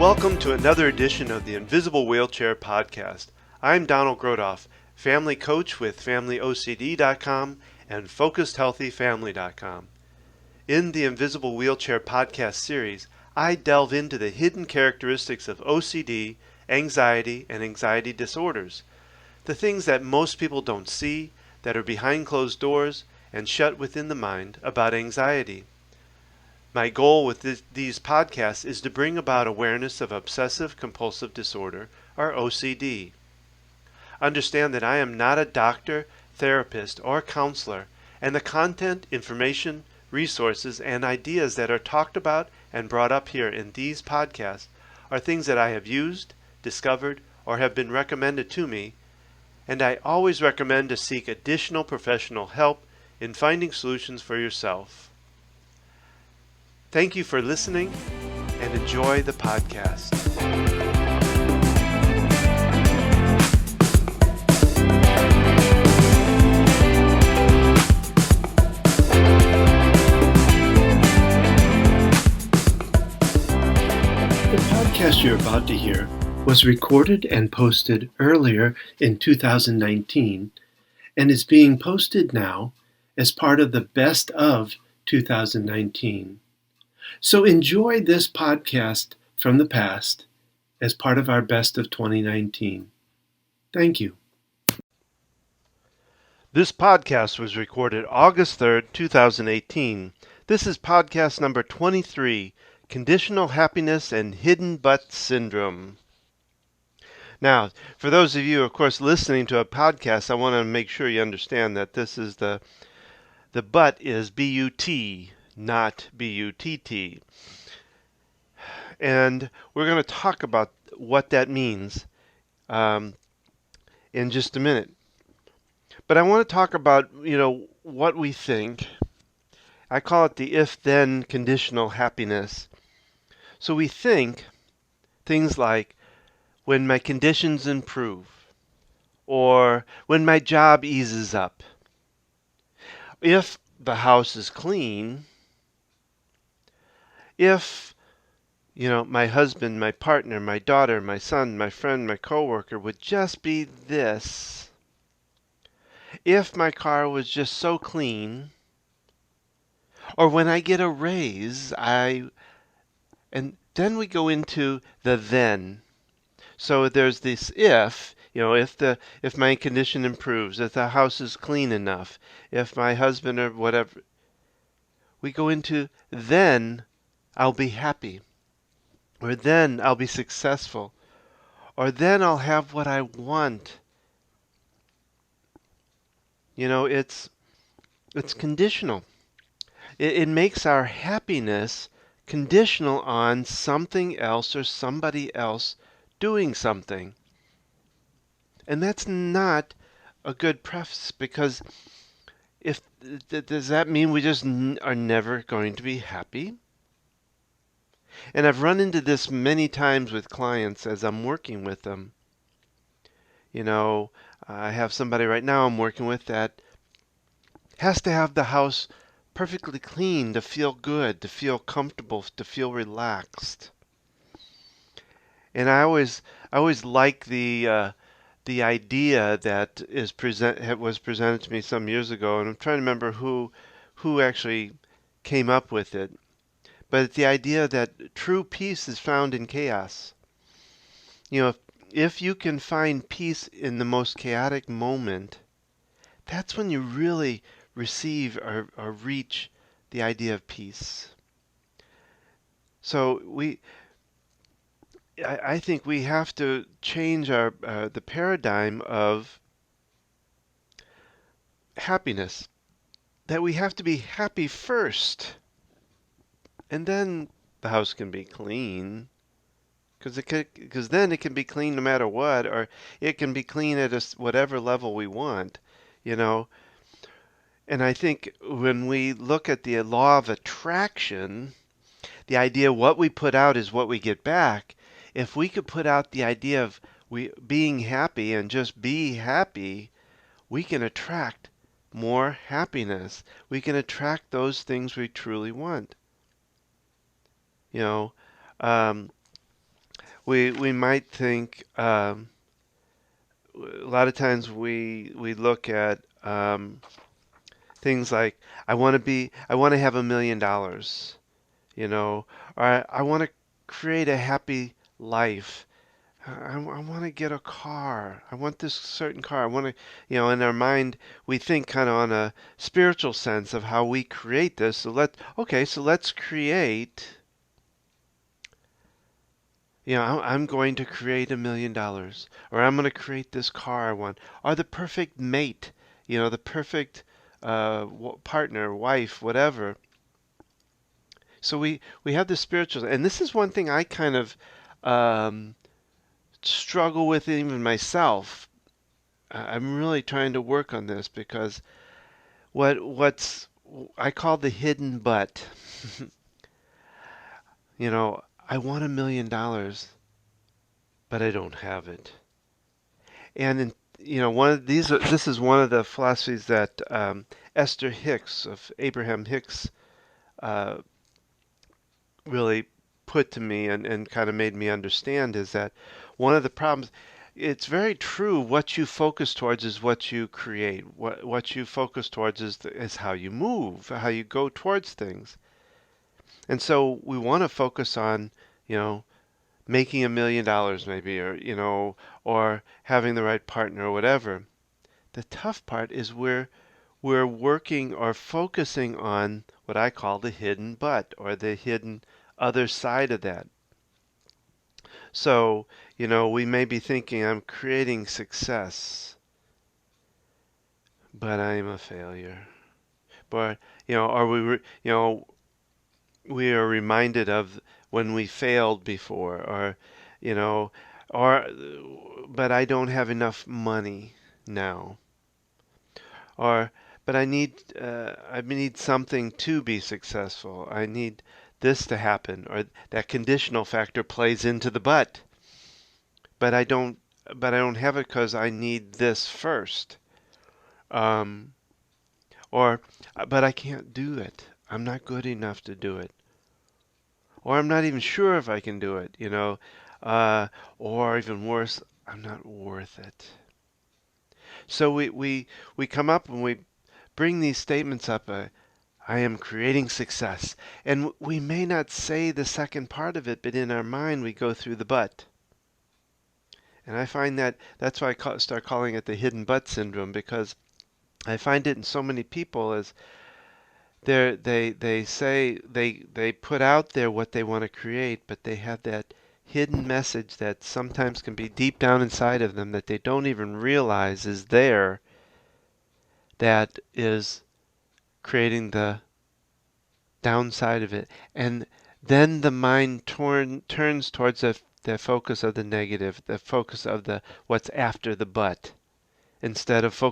Welcome to another edition of the Invisible Wheelchair Podcast. I'm Donald Grodoff, family coach with FamilyOCD.com and FocusedHealthyFamily.com. In the Invisible Wheelchair Podcast series, I delve into the hidden characteristics of OCD, anxiety, and anxiety disorders, the things that most people don't see, that are behind closed doors and shut within the mind about anxiety. My goal with these podcasts is to bring about awareness of obsessive compulsive disorder, or OCD. Understand that I am not a doctor, therapist, or counselor, and the content, information, resources, and ideas that are talked about and brought up here in these podcasts are things that I have used, discovered, or have been recommended to me, and I always recommend to seek additional professional help in finding solutions for yourself. Thank you for listening and enjoy the podcast. The podcast you're about to hear was recorded and posted earlier in 2019 and is being posted now as part of the Best of 2019. So enjoy this podcast from the past as part of our Best of 2019. Thank you. This podcast was recorded August 3rd, 2018. This is podcast number 23, Conditional Happiness and Hidden Butt Syndrome. Now, for those of you, of course, listening to a podcast, I want to make sure you understand that this is the butt is B-U-T, not B-U-T-T. And we're going to talk about what that means in just a minute. But I want to talk about, what we think. I call it the if-then conditional happiness. So we think things like, when my conditions improve, or when my job eases up, if the house is clean, if, my husband, my partner, my daughter, my son, my friend, my coworker would just be this, if my car was just so clean, or when I get a raise, and then we go into the then. So there's this if my condition improves, if the house is clean enough, if my husband or whatever, we go into then I'll be happy, or then I'll be successful, or then I'll have what I want. It's conditional. It makes our happiness conditional on something else or somebody else doing something. And that's not a good preface, because does that mean we just are never going to be happy? And I've run into this many times with clients as I'm working with them. I have somebody right now I'm working with that has to have the house perfectly clean to feel good, to feel comfortable, to feel relaxed. And I always like the idea that was presented to me some years ago, and I'm trying to remember who actually came up with it. But it's the idea that true peace is found in chaos. If you can find peace in the most chaotic moment, that's when you really receive or reach the idea of peace. So I think we have to change the paradigm of happiness. That we have to be happy first, and then the house can be clean. Because then it can be clean no matter what, or it can be clean at whatever level we want, And I think when we look at the law of attraction, the idea what we put out is what we get back. If we could put out the idea of being happy and just be happy, we can attract more happiness. We can attract those things we truly want. we might think a lot of times we look at things like I want to have $1 million, you know, or I want to create a happy life. I want to get a car. I want this certain car. I want to, in our mind, we think kind of on a spiritual sense of how we create this. So let's create, I'm going to create $1 million, or I'm going to create this car I want, or the perfect mate, the perfect partner, wife, whatever. So we have the spiritual, and this is one thing I kind of um, struggle with even myself. I'm really trying to work on this because what's I call the hidden but. I want $1 million, but I don't have it. And one of this is one of the philosophies that Esther Hicks of Abraham Hicks uh, really put to me and kind of made me understand is that one of the problems, it's very true, what you focus towards is what you create. What you focus towards is how you move, how you go towards things. And so we want to focus on, making $1 million maybe, or having the right partner or whatever. The tough part is we're working or focusing on what I call the hidden but, or the hidden other side of that. So, we may be thinking I'm creating success, but I'm a failure. But, or we are reminded of when we failed before, or, you know, or, but I don't have enough money now, or, but I need something to be successful. I need this to happen, or that conditional factor plays into the but I don't have it because I need this first. Um, or, but I can't do it. I'm not good enough to do it. Or I'm not even sure if I can do it, uh, or even worse, I'm not worth it. So we come up and we bring these statements up. I am creating success. And we may not say the second part of it, but in our mind we go through the but. And I find that's why start calling it the hidden but syndrome, because I find it in so many people as they say they put out there what they want to create, but they have that hidden message that sometimes can be deep down inside of them that they don't even realize is there, that is creating the downside of it. And then the mind turns towards the focus of the negative, the focus of the what's after the but, instead of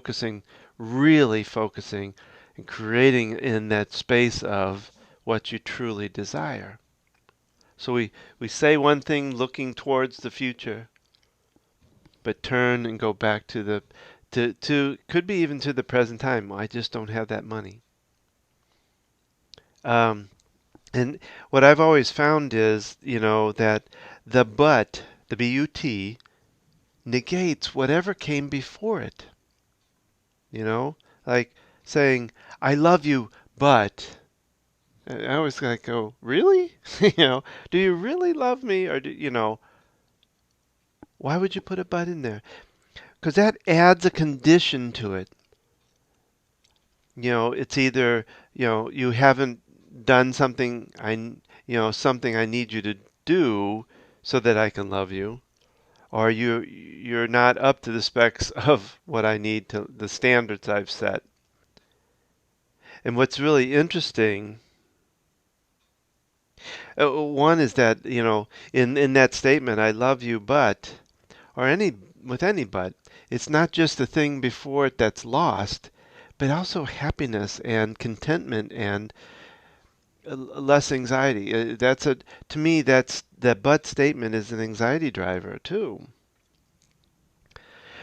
really focusing and creating in that space of what you truly desire. So we say one thing looking towards the future, but turn and go back to could be even to the present time. Well, I just don't have that money. Um, and what I've always found is, that the but, the but, negates whatever came before it. Like saying, I love you, but I always like go, really? Do you really love me? Or why would you put a but in there? Because that adds a condition to it. It's either, you haven't done something something I need you to do so that I can love you, or you're not up to the specs of what I need to the standards I've set. And what's really interesting, one is that, in that statement, I love you, but, or with any but, it's not just the thing before it that's lost, but also happiness and contentment and less anxiety. To me, that but statement is an anxiety driver too.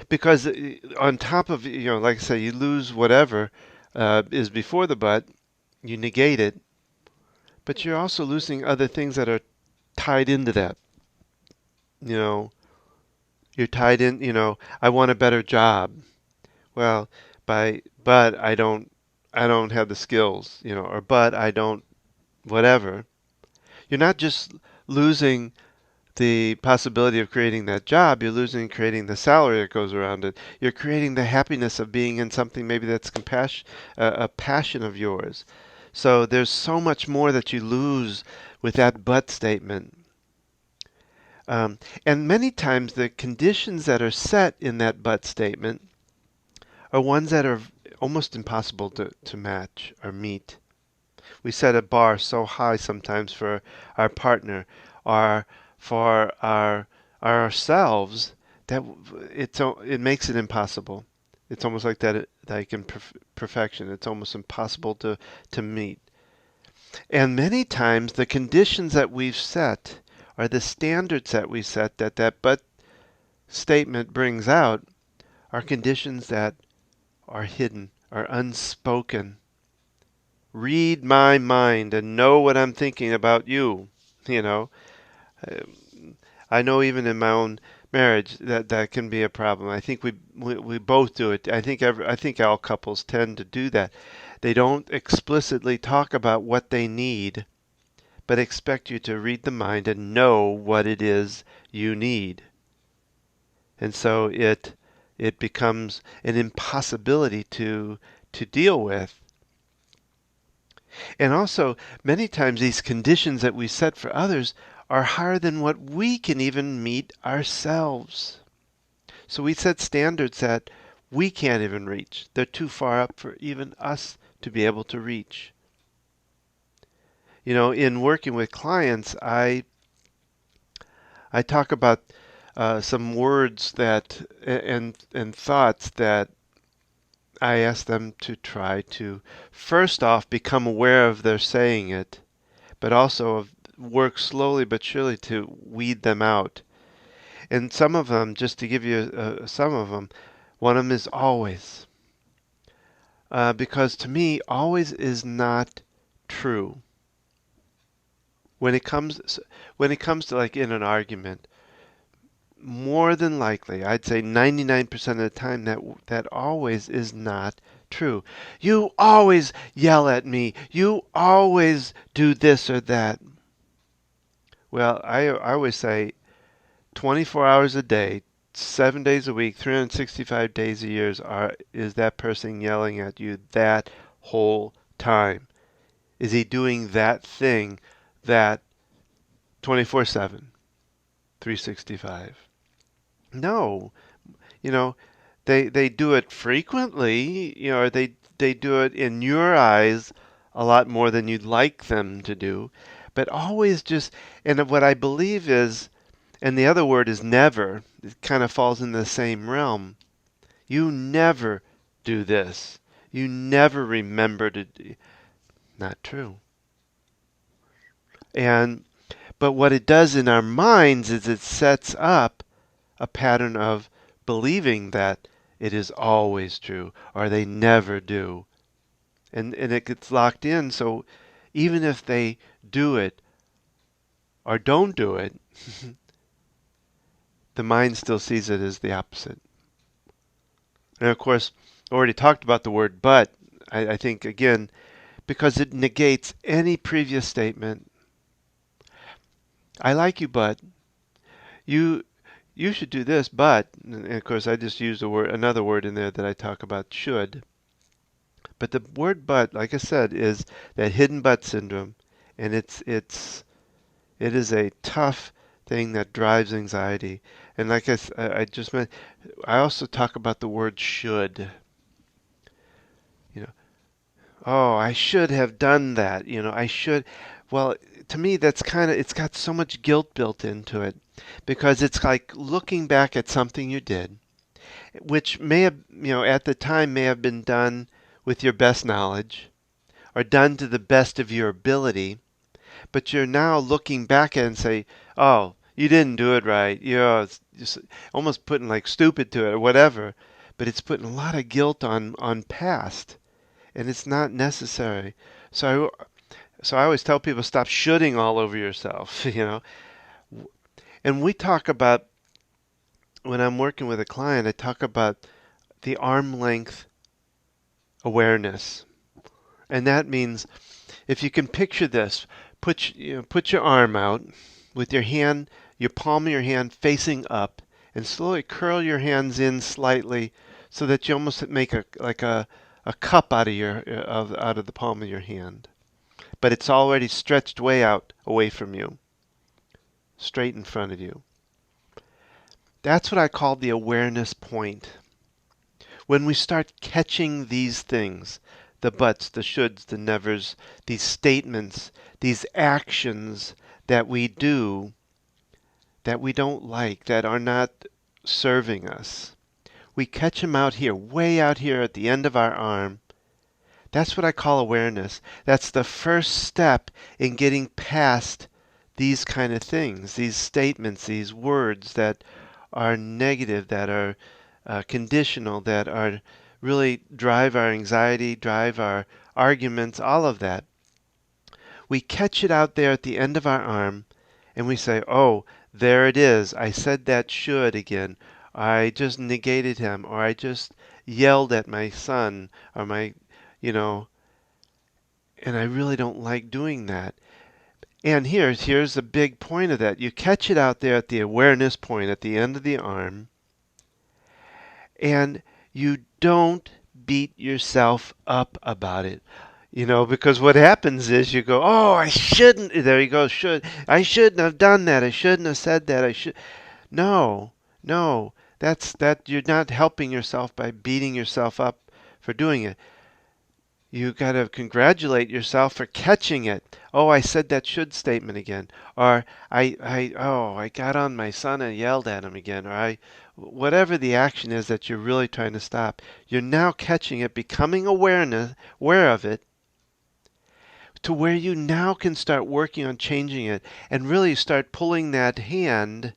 Because on top of, like I say, you lose whatever is before the but, you negate it, but you're also losing other things that are tied into that. You know, you're tied in, I want a better job. Well, but I don't have the skills, or but I don't whatever. You're not just losing the possibility of creating that job, you're losing creating the salary that goes around it. You're creating the happiness of being in something maybe that's compassion, a passion of yours. So there's so much more that you lose with that but statement. And many times the conditions that are set in that but statement are ones that are almost impossible to match or meet. We set a bar so high sometimes for our partner or for ourselves that it makes it impossible. It's almost like that, like in perfection. It's almost impossible to meet. And many times the conditions that we've set or the standards that we set that but statement brings out are conditions that are hidden, are unspoken. Read my mind and know what I'm thinking about you. You know, Uh, I know even in my own marriage that can be a problem. I think we both do it. I think all couples tend to do that. They don't explicitly talk about what they need, but expect you to read the mind and know what it is you need. And so it becomes an impossibility to deal with. And also, many times these conditions that we set for others are higher than what we can even meet ourselves. So we set standards that we can't even reach. They're too far up for even us to be able to reach. In working with clients, I talk about some words that and thoughts that I ask them to try to first off become aware of their saying it, but also work slowly but surely to weed them out. And some of them, just to give you some of them, one of them is always. Because to me, always is not true. When it comes to like in an argument, more than likely, I'd say 99% of the time that always is not true. You always yell at me. You always do this or that. Well, I always say 24 hours a day, 7 days a week, 365 days a year is that person yelling at you that whole time? Is he doing that thing that 24/7, 365? No. You know, they do it frequently, or they do it in your eyes a lot more than you'd like them to do, but always just and what I believe is and the other word is never. It kind of falls in the same realm. You never do this. You never remember to do. Not true. And but what it does in our minds is it sets up a pattern of believing that it is always true or they never do. And it gets locked in, so even if they do it or don't do it, the mind still sees it as the opposite. And of course, I already talked about the word but. I think, again, because it negates any previous statement. I like you, but you you should do this, but and of course I just used another word in there that I talk about should. But the word but, like I said, is that hidden but syndrome, and it is a tough thing that drives anxiety. And like I just meant, I also talk about the word should. You know, oh, I should have done that. I should. Well, to me, it's got so much guilt built into it because it's like looking back at something you did, which may have, at the time may have been done with your best knowledge or done to the best of your ability, but you're now looking back at it and say, oh, you didn't do it right. It's just almost putting like stupid to it or whatever, but it's putting a lot of guilt on past. And it's not necessary. So I always tell people stop shoulding all over yourself. And we talk about, when I'm working with a client, I talk about the arm length awareness. And that means if you can picture this, put your arm out with your hand, your palm of your hand facing up, and slowly curl your hands in slightly so that you almost make a cup out of out of the palm of your hand. But it's already stretched way out away from you, straight in front of you. That's what I call the awareness point. When we start catching these things, the buts, the shoulds, the nevers, these statements, these actions that we do that we don't like, that are not serving us, we catch them out here, way out here at the end of our arm. That's what I call awareness. That's the first step in getting past these kind of things, these statements, these words that are negative, that are conditional, that are really drive our anxiety, drive our arguments, all of that. We catch it out there at the end of our arm and we say, oh, there it is. I said that should again. I just negated him, or I just yelled at my son, or you know, and I really don't like doing that. And here's the big point of that. You catch it out there at the awareness point at the end of the arm, and you don't beat yourself up about it. Because what happens is you go, oh, I shouldn't. There you go, should. I shouldn't have done that. I shouldn't have said that. I should. No, no. That you're not helping yourself by beating yourself up for doing it. You got to congratulate yourself for catching it. Oh, I said that should statement again. Or I got on my son and yelled at him again. Or whatever the action is that you're really trying to stop. You're now catching it, becoming aware of it, to where you now can start working on changing it and really start pulling that hand,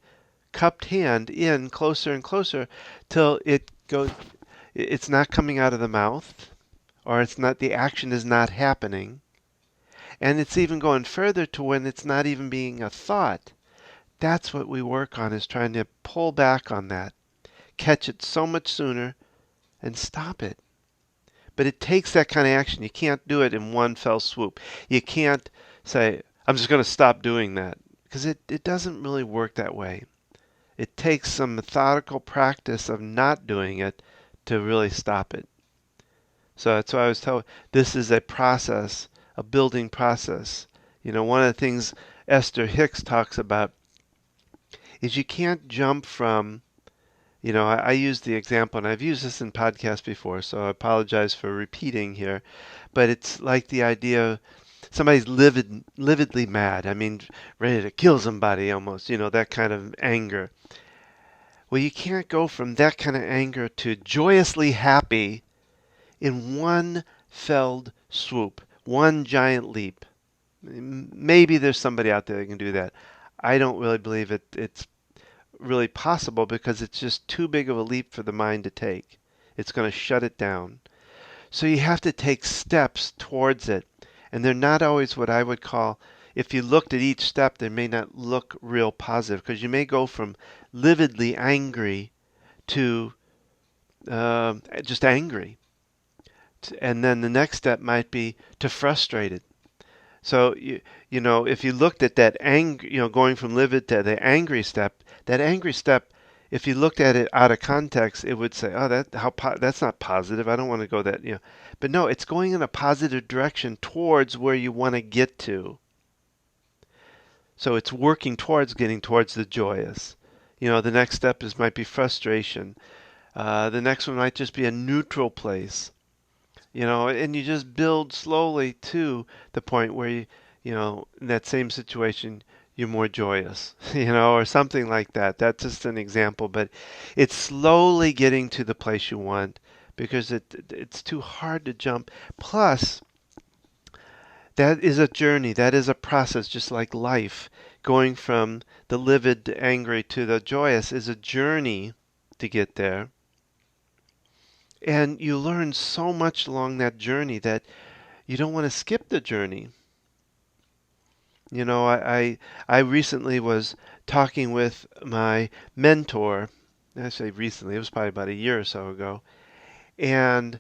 cupped hand, in closer and closer till it's not coming out of the mouth, or the action is not happening. And it's even going further to when it's not even being a thought. That's what we work on, is trying to pull back on that, catch it so much sooner, and stop it. But it takes that kind of action. You can't do it in one fell swoop. You can't say, I'm just going to stop doing that, because it doesn't really work that way. It takes some methodical practice of not doing it to really stop it. So that's why I was telling, this is a process, a building process. One of the things Esther Hicks talks about is you can't jump from, I use the example, and I've used this in podcasts before, so I apologize for repeating here, but it's like the idea of somebody's lividly mad. I mean, ready to kill somebody almost, that kind of anger. Well, you can't go from that kind of anger to joyously happy in one felled swoop, one giant leap. Maybe there's somebody out there that can do that. I don't really believe it's really possible, because it's just too big of a leap for the mind to take. It's going to shut it down. So you have to take steps towards it. And they're not always what I would call, if you looked at each step, they may not look real positive, because you may go from lividly angry to just angry. And then the next step might be to frustrated. So if you looked at that anger, going from livid to the angry step, that angry step, if you looked at it out of context, it would say, "Oh, that's not positive. I don't want to go that." But no, it's going in a positive direction towards where you want to get to. So it's working towards getting towards the joyous. The next step might be frustration. The next one might just be a neutral place. And you just build slowly to the point where in that same situation, you're more joyous, or something like that. That's just an example, but it's slowly getting to the place you want, because it's too hard to jump. Plus, that is a journey, that is a process, just like life. Going from the livid, angry to the joyous is a journey to get there. And you learn so much along that journey that you don't want to skip the journey. I recently was talking with my mentor. I say recently, it was probably about a year or so ago, and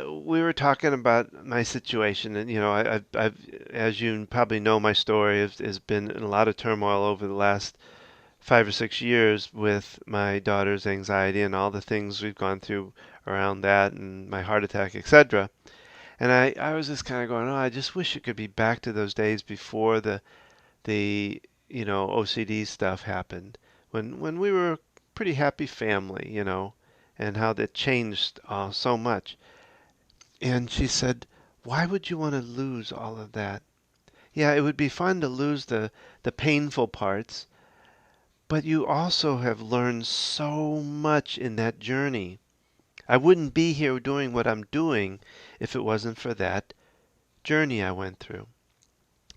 we were talking about my situation, and as you probably know, my story has been in a lot of turmoil over the last 5 or 6 years with my daughter's anxiety and all the things we've gone through around that, and my heart attack, etc. And I was just kind of going, oh, I just wish it could be back to those days before the OCD stuff happened, when we were a pretty happy family, and how that changed so much. And she said, why would you want to lose all of that? Yeah, it would be fun to lose the painful parts, but you also have learned so much in that journey. I wouldn't be here doing what I'm doing if it wasn't for that journey I went through.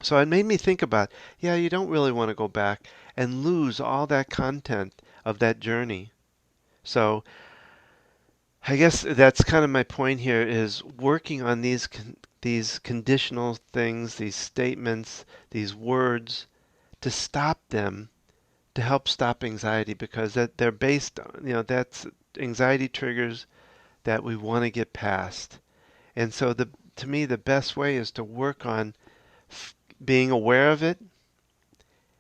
So it made me think about, yeah, you don't really want to go back and lose all that content of that journey. So I guess that's kind of my point here, is working on these conditional things, these statements, these words, to stop them, to help stop anxiety, because they're based on, that's anxiety triggers that we want to get past. And so to me, the best way is to work on being aware of it,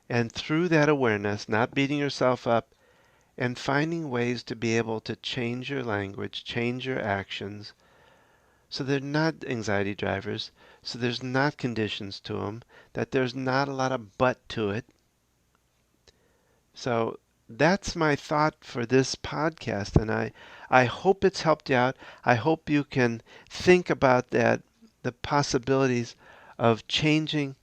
and through that awareness, not beating yourself up, and finding ways to be able to change your language, change your actions, so they're not anxiety drivers, so there's not conditions to them, that there's not a lot of but to it. So that's my thought for this podcast, and I hope it's helped you out. I hope you can think about that, the possibilities of changing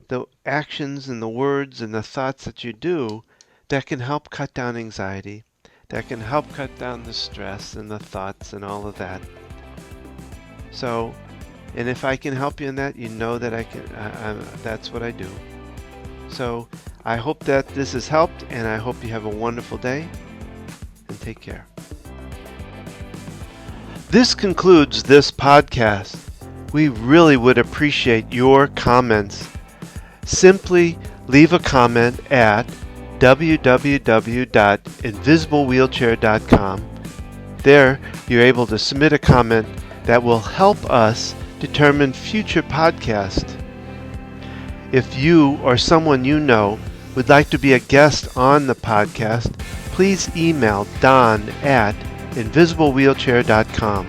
the actions and the words and the thoughts that you do that can help cut down anxiety, that can help cut down the stress and the thoughts and all of that. So, and if I can help you in that, you know that I can. That's what I do. So I hope that this has helped, and I hope you have a wonderful day, and take care. This concludes this podcast. We really would appreciate your comments. Simply leave a comment at www.invisiblewheelchair.com. There, you're able to submit a comment that will help us determine future podcasts. If you or someone you know would like to be a guest on the podcast, please email don@invisiblewheelchair.com.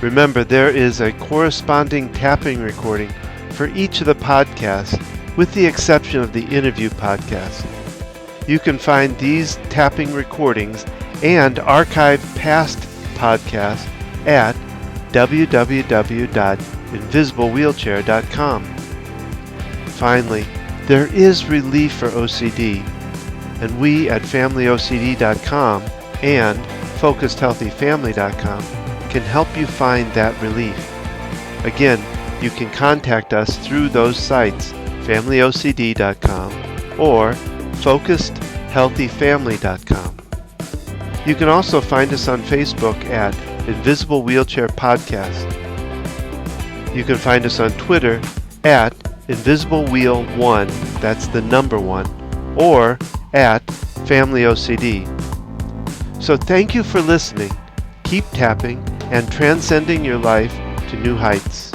Remember, there is a corresponding tapping recording for each of the podcasts, with the exception of the interview podcast. You can find these tapping recordings and archived past podcasts at www.invisiblewheelchair.com. Finally, there is relief for OCD, and we at FamilyOCD.com and FocusedHealthyFamily.com can help you find that relief. Again, you can contact us through those sites, FamilyOCD.com or FocusedHealthyFamily.com. You can also find us on Facebook at Invisible Wheelchair Podcast. You can find us on Twitter at InvisibleWheel1, that's the number 1, or at FamilyOCD. So thank you for listening. Keep tapping and transcending your life to new heights.